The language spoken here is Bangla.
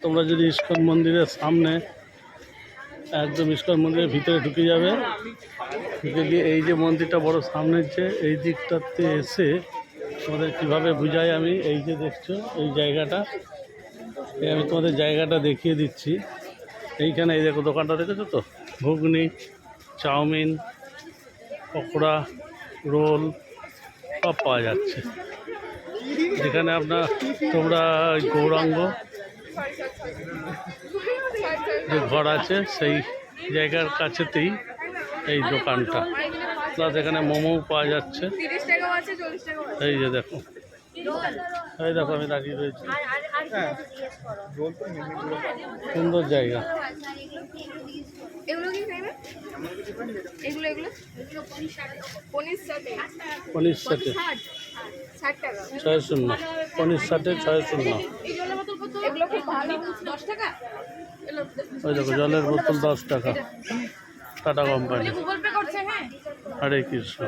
তোমরা যদি ইস্কন মন্দিরের সামনে একদম ইস্কন মন্দিরের ভিতরে ঢুকে যাবে, ঢুকে গিয়ে এই যে মন্দিরটা বড় সামনের যে এই দিকটাতে এসে তোমাদের কীভাবে বুঝাই আমি, এই যে দেখছো এই জায়গাটা, আমি তোমাদের জায়গাটা দেখিয়ে দিচ্ছি। এইখানে এই দেখো দোকানটা দেখেছো তো, ঘুগনি, চাউমিন, পকোড়া, রোল সব পাওয়া যাচ্ছে। যেখানে তোমরা গৌরাঙ্গ যে ঘর আছে সেই জায়গার কাছেতেই এই দোকানটা, প্লাস এখানে মোমো পাওয়া যাচ্ছে। এই যে দেখো, এই দেখো আমি দাঁড়িয়ে রয়েছি, সুন্দর জায়গা। পনির ষাটে 6 শূন্য, পনির ষাটে 6 শূন্য। ওই দেখো জলের বোতল 10 টাকা, টাটা কোম্পানি। হরে কৃষ্ণ।